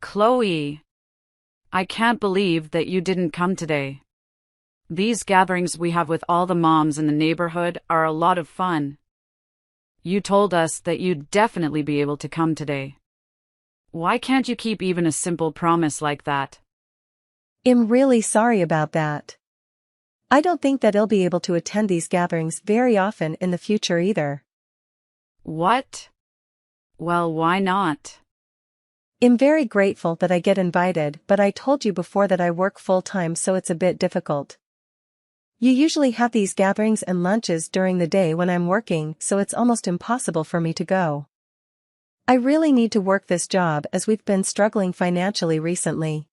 Chloe, I can't believe that you didn't come today. These gatherings we have with all the moms in the neighborhood are a lot of fun. You told us that you'd definitely be able to come today. Why can't you keep even a simple promise like that? I'm really sorry about that. I don't think that I'll be able to attend these gatherings very often in the future either. What? Well, why not? I'm very grateful that I get invited, but I told you before that I work full-time, so it's a bit difficult. You usually have these gatherings and lunches during the day when I'm working, so it's almost impossible for me to go. I really need to work this job as we've been struggling financially recently.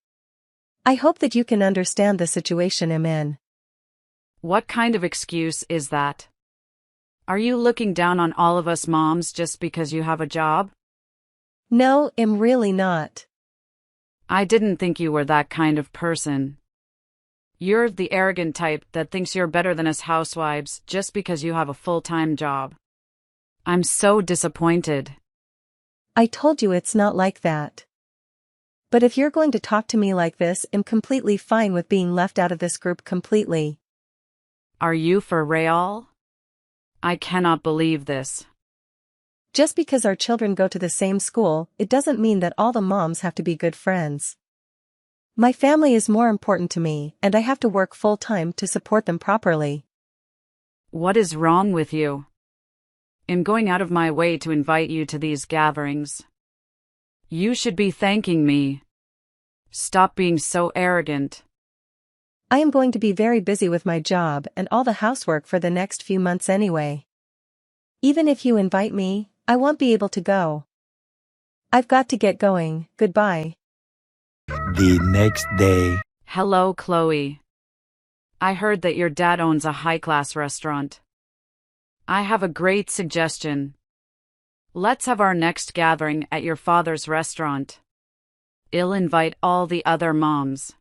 I hope that you can understand the situation I'm in. What kind of excuse is that? Are you looking down on all of us moms just because you have a job? No, I'm really not. I didn't think you were that kind of person. You're the arrogant type that thinks you're better than us housewives just because you have a full-time job. I'm so disappointed. I told you it's not like that. But if you're going to talk to me like this, I'm completely fine with being left out of this group completely. Are you for real? I cannot believe this. Just because our children go to the same school, it doesn't mean that all the moms have to be good friends. My family is more important to me, and I have to work full-time to support them properly. What is wrong with you? I'm going out of my way to invite you to these gatherings. You should be thanking me. Stop being so arrogant. I am going to be very busy with my job and all the housework for the next few months anyway. Even if you invite me, I won't be able to go. I've got to get going. Goodbye. The next day. Hello, Chloe. I heard that your dad owns a high-class restaurant. I have a great suggestion. Let's have our next gathering at your father's restaurant. I'll invite all the other moms.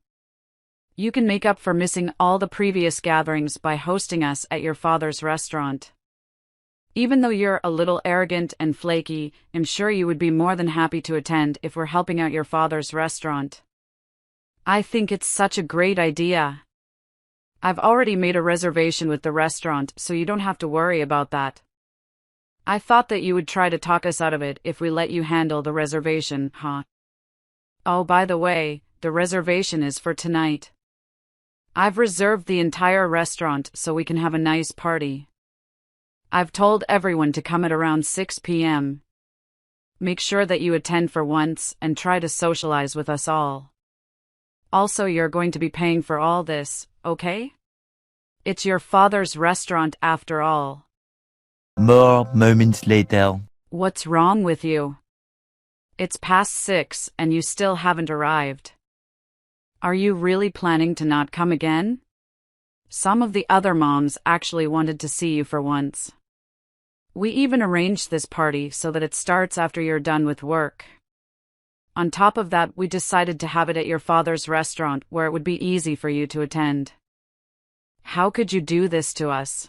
You can make up for missing all the previous gatherings by hosting us at your father's restaurant. Even though you're a little arrogant and flaky, I'm sure you would be more than happy to attend if we're helping out your father's restaurant. I think it's such a great idea. I've already made a reservation with the restaurant, so you don't have to worry about that. I thought that you would try to talk us out of it if we let you handle the reservation, huh? Oh, by the way, the reservation is for tonight. I've reserved the entire restaurant so we can have a nice party. I've told everyone to come at around 6 p.m. Make sure that you attend for once and try to socialize with us all. Also, you're going to be paying for all this, okay? It's your father's restaurant after all. More moments later. What's wrong with you? It's past 6 and you still haven't arrived. Are you really planning to not come again? Some of the other moms actually wanted to see you for once. We even arranged this party so that it starts after you're done with work. On top of that, we decided to have it at your father's restaurant where it would be easy for you to attend. How could you do this to us?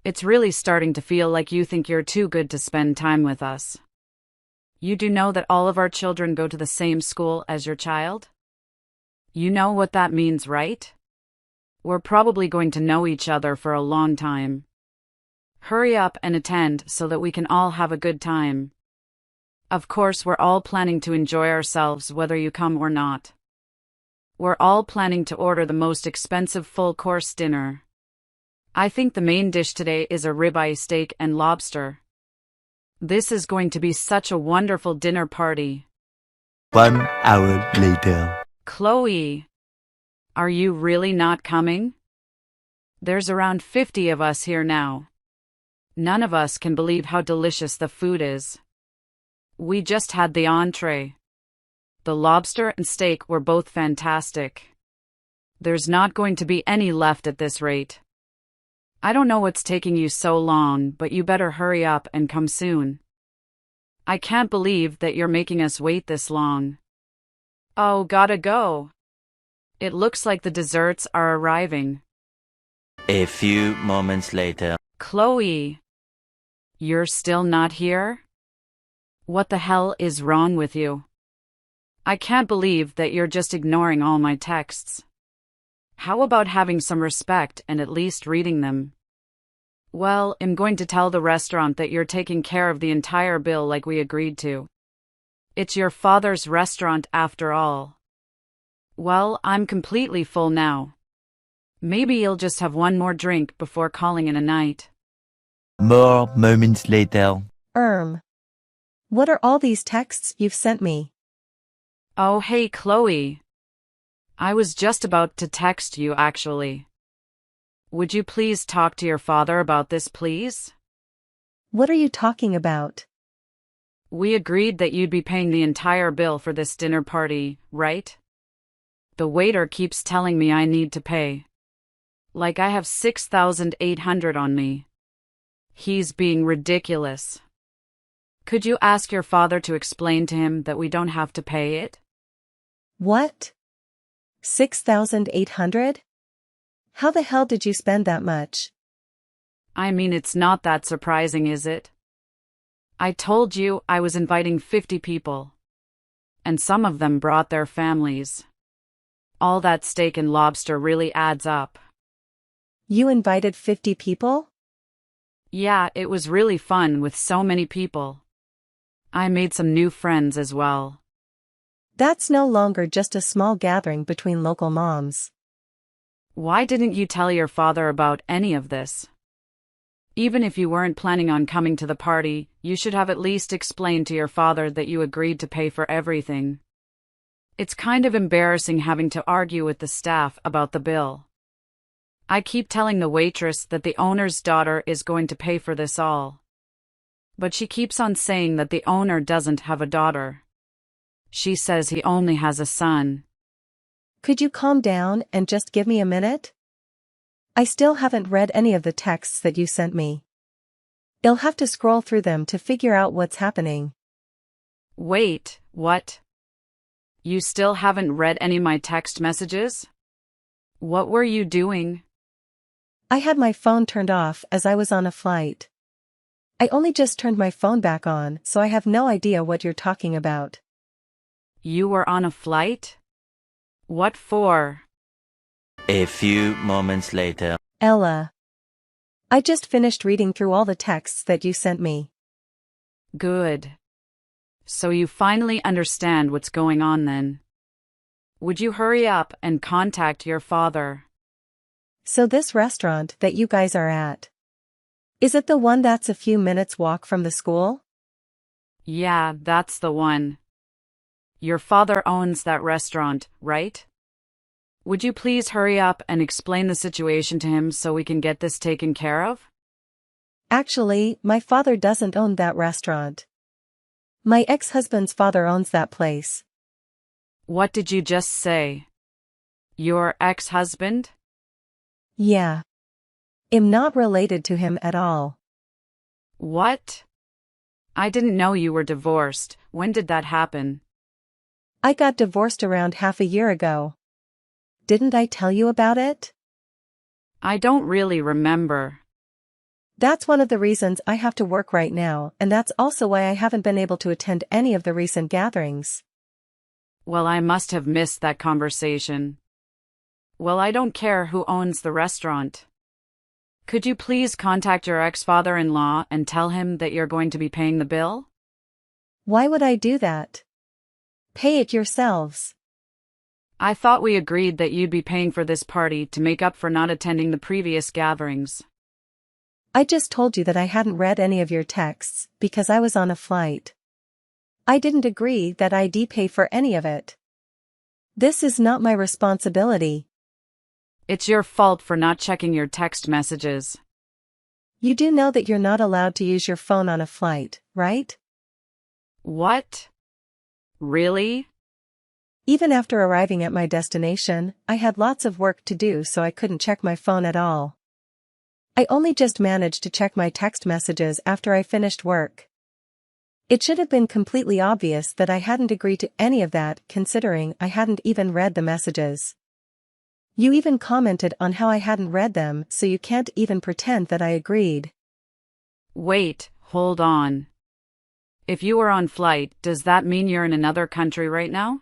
It's really starting to feel like you think you're too good to spend time with us. You do know that all of our children go to the same school as your child? You know what that means, right? We're probably going to know each other for a long time. Hurry up and attend so that we can all have a good time. Of course, we're all planning to enjoy ourselves whether you come or not. We're all planning to order the most expensive full-course dinner. I think the main dish today is a ribeye steak and lobster. This is going to be such a wonderful dinner party. 1 hour later. Chloe, are you really not coming? There's around 50 of us here now. None of us can believe how delicious the food is. We just had the entree. The lobster and steak were both fantastic. There's not going to be any left at this rate. I don't know what's taking you so long, but you better hurry up and come soon. I can't believe that you're making us wait this long. Oh, gotta go. It looks like the desserts are arriving. A few moments later. Chloe, you're still not here? What the hell is wrong with you? I can't believe that you're just ignoring all my texts. How about having some respect and at least reading them? Well, I'm going to tell the restaurant that you're taking care of the entire bill like we agreed to. It's your father's restaurant after all. Well, I'm completely full now. Maybe you'll just have one more drink before calling it a night. More moments later. What are all these texts you've sent me? Oh, hey, Chloe. I was just about to text you, actually. Would you please talk to your father about this, please? What are you talking about? We agreed that you'd be paying the entire bill for this dinner party, right? The waiter keeps telling me I need to pay. Like I have 6,800 on me. He's being ridiculous. Could you ask your father to explain to him that we don't have to pay it? What? 6,800? How the hell did you spend that much? I mean, it's not that surprising, is it? I told you I was inviting 50 people. And some of them brought their families. All that steak and lobster really adds up. You invited 50 people? Yeah, it was really fun with so many people. I made some new friends as well. That's no longer just a small gathering between local moms. Why didn't you tell your father about any of this? Even if you weren't planning on coming to the party, you should have at least explained to your father that you agreed to pay for everything. It's kind of embarrassing having to argue with the staff about the bill. I keep telling the waitress that the owner's daughter is going to pay for this all. But she keeps on saying that the owner doesn't have a daughter. She says he only has a son. Could you calm down and just give me a minute? I still haven't read any of the texts that you sent me. I'll have to scroll through them to figure out what's happening. Wait, what? You still haven't read any of my text messages? What were you doing? I had my phone turned off as I was on a flight. I only just turned my phone back on, so I have no idea what you're talking about. You were on a flight? What for? A few moments later. Ella. I just finished reading through all the texts that you sent me. Good. So you finally understand what's going on then. Would you hurry up and contact your father? So this restaurant that you guys are at, is it the one that's a few minutes walk from the school? Yeah, that's the one. Your father owns that restaurant, right? Would you please hurry up and explain the situation to him so we can get this taken care of? Actually, my father doesn't own that restaurant. My ex-husband's father owns that place. What did you just say? Your ex-husband? Yeah. I'm not related to him at all. What? I didn't know you were divorced. When did that happen? I got divorced around half a year ago. Didn't I tell you about it? I don't really remember. That's one of the reasons I have to work right now, and that's also why I haven't been able to attend any of the recent gatherings. Well, I must have missed that conversation. Well, I don't care who owns the restaurant. Could you please contact your ex-father-in-law and tell him that you're going to be paying the bill? Why would I do that? Pay it yourselves. I thought we agreed that you'd be paying for this party to make up for not attending the previous gatherings. I just told you that I hadn't read any of your texts because I was on a flight. I didn't agree that I'd pay for any of it. This is not my responsibility. It's your fault for not checking your text messages. You do know that you're not allowed to use your phone on a flight, right? What? Really? Even after arriving at my destination, I had lots of work to do, so I couldn't check my phone at all. I only just managed to check my text messages after I finished work. It should have been completely obvious that I hadn't agreed to any of that, considering I hadn't even read the messages. You even commented on how I hadn't read them, so you can't even pretend that I agreed. Wait, hold on. If you were on flight, does that mean you're in another country right now?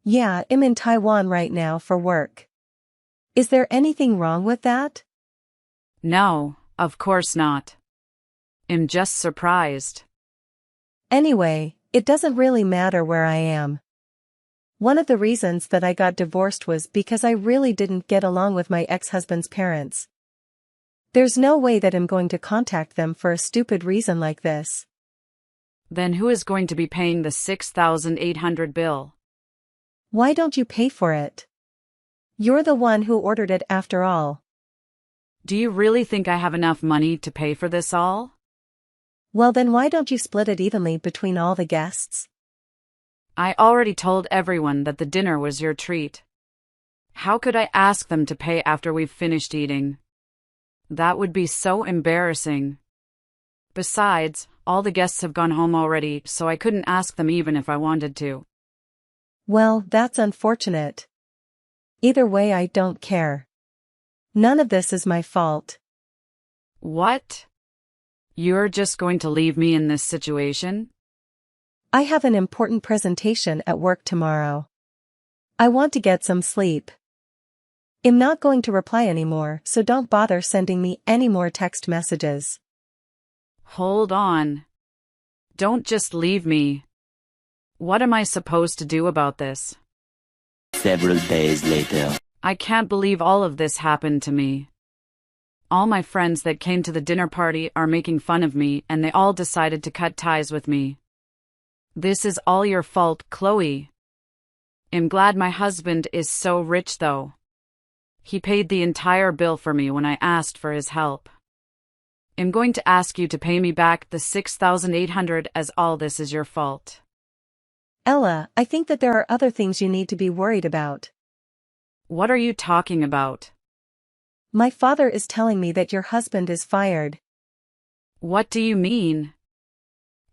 Yeah, I'm in Taiwan right now for work. Is there anything wrong with that? No, of course not. I'm just surprised. Anyway, it doesn't really matter where I am. One of the reasons that I got divorced was because I really didn't get along with my ex-husband's parents. There's no way that I'm going to contact them for a stupid reason like this. Then who is going to be paying the 6,800 bill? Why don't you pay for it? You're the one who ordered it after all. Do you really think I have enough money to pay for this all? Well then why don't you split it evenly between all the guests? I already told everyone that the dinner was your treat. How could I ask them to pay after we've finished eating? That would be so embarrassing. Besides, all the guests have gone home already, so I couldn't ask them even if I wanted to. Well, that's unfortunate. Either way, I don't care. None of this is my fault. What? You're just going to leave me in this situation? I have an important presentation at work tomorrow. I want to get some sleep. I'm not going to reply anymore, so don't bother sending me any more text messages. Hold on. Don't just leave me. What am I supposed to do about this? Several days later. I can't believe all of this happened to me. All my friends that came to the dinner party are making fun of me, and they all decided to cut ties with me. This is all your fault, Chloe. I'm glad my husband is so rich though. He paid the entire bill for me when I asked for his help. I'm going to ask you to pay me back the 6,800 as all this is your fault. Ella, I think that there are other things you need to be worried about. What are you talking about? My father is telling me that your husband is fired. What do you mean?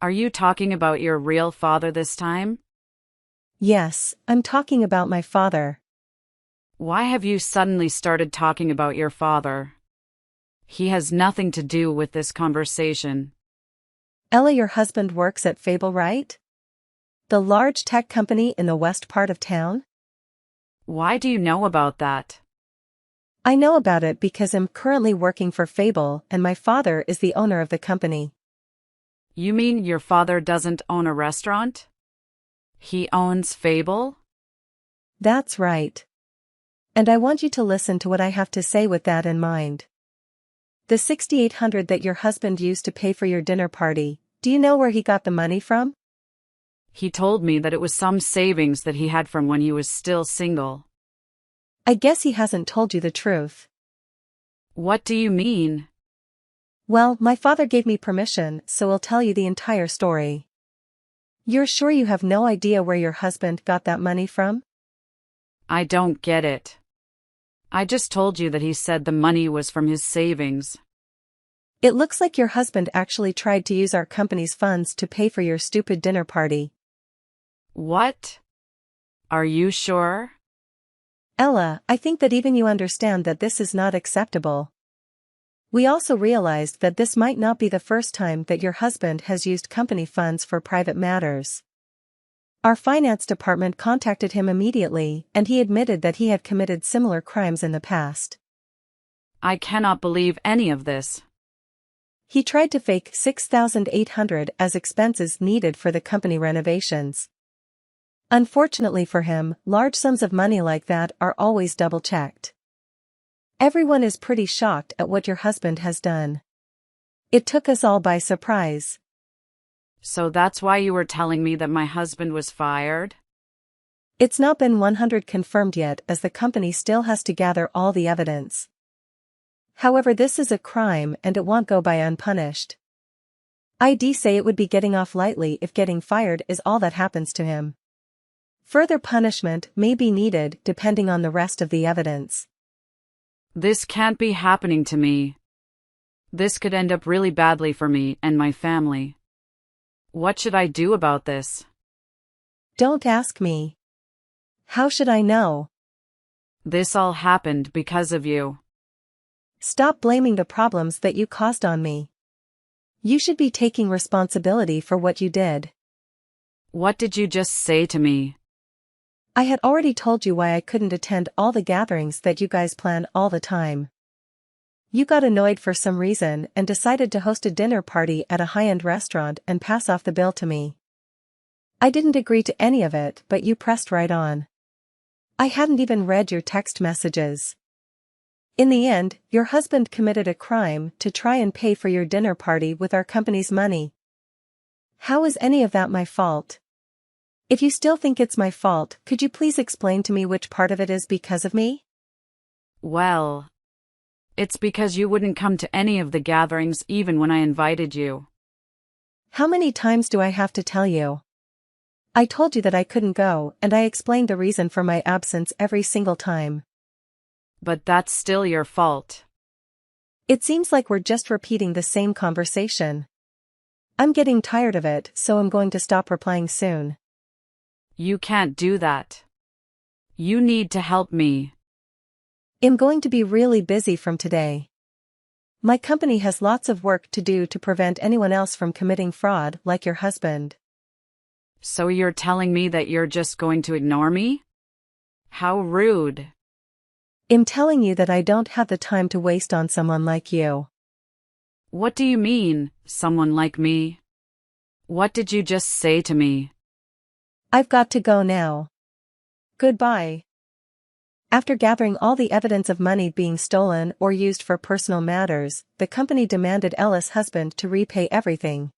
Are you talking about your real father this time? Yes, I'm talking about my father. Why have you suddenly started talking about your father? He has nothing to do with this conversation. Ella, your husband works at Fable, right? The large tech company in the west part of town? Why do you know about that? I know about it because I'm currently working for Fable and my father is the owner of the company. You mean your father doesn't own a restaurant? He owns Fable? That's right. And I want you to listen to what I have to say with that in mind. The 6,800 that your husband used to pay for your dinner party, do you know where he got the money from? He told me that it was some savings that he had from when he was still single. I guess he hasn't told you the truth. What do you mean? Well, my father gave me permission, so I'll tell you the entire story. You're sure you have no idea where your husband got that money from? I don't get it. I just told you that he said the money was from his savings. It looks like your husband actually tried to use our company's funds to pay for your stupid dinner party. What? Are you sure? Ella, I think that even you understand that this is not acceptable. We also realized that this might not be the first time that your husband has used company funds for private matters. Our finance department contacted him immediately, and he admitted that he had committed similar crimes in the past. I cannot believe any of this. He tried to fake 6,800 as expenses needed for the company renovations. Unfortunately for him, large sums of money like that are always double-checked. Everyone is pretty shocked at what your husband has done. It took us all by surprise. So that's why you were telling me that my husband was fired? It's not been 100% confirmed yet as the company still has to gather all the evidence. However, this is a crime and it won't go by unpunished. I'd say it would be getting off lightly if getting fired is all that happens to him. Further punishment may be needed depending on the rest of the evidence. This can't be happening to me. This could end up really badly for me and my family. What should I do about this? Don't ask me. How should I know? This all happened because of you. Stop blaming the problems that you caused on me. You should be taking responsibility for what you did. What did you just say to me? I had already told you why I couldn't attend all the gatherings that you guys plan all the time. You got annoyed for some reason and decided to host a dinner party at a high-end restaurant and pass off the bill to me. I didn't agree to any of it, but you pressed right on. I hadn't even read your text messages. In the end, your husband committed a crime to try and pay for your dinner party with our company's money. How is any of that my fault? If you still think it's my fault, could you please explain to me which part of it is because of me? Well, it's because you wouldn't come to any of the gatherings even when I invited you. How many times do I have to tell you? I told you that I couldn't go, and I explained the reason for my absence every single time. But that's still your fault. It seems like we're just repeating the same conversation. I'm getting tired of it, so I'm going to stop replying soon. You can't do that. You need to help me. I'm going to be really busy from today. My company has lots of work to do to prevent anyone else from committing fraud like your husband. So you're telling me that you're just going to ignore me? How rude. I'm telling you that I don't have the time to waste on someone like you. What do you mean, someone like me? What did you just say to me? I've got to go now. Goodbye. After gathering all the evidence of money being stolen or used for personal matters, the company demanded Ella's husband to repay everything.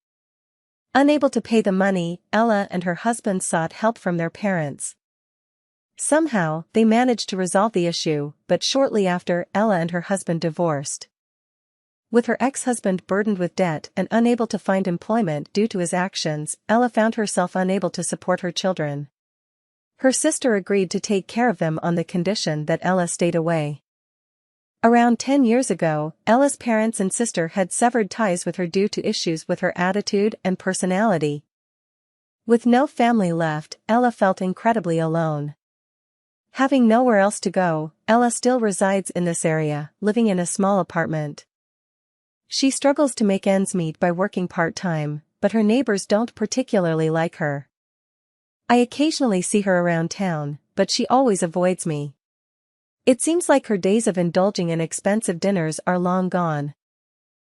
Unable to pay the money, Ella and her husband sought help from their parents. Somehow, they managed to resolve the issue, but shortly after, Ella and her husband divorced. With her ex-husband burdened with debt and unable to find employment due to his actions, Ella found herself unable to support her children. Her sister agreed to take care of them on the condition that Ella stayed away. Around 10 years ago, Ella's parents and sister had severed ties with her due to issues with her attitude and personality. With no family left, Ella felt incredibly alone. Having nowhere else to go, Ella still resides in this area, living in a small apartment. She struggles to make ends meet by working part-time, but her neighbors don't particularly like her. I occasionally see her around town, but she always avoids me. It seems like her days of indulging in expensive dinners are long gone.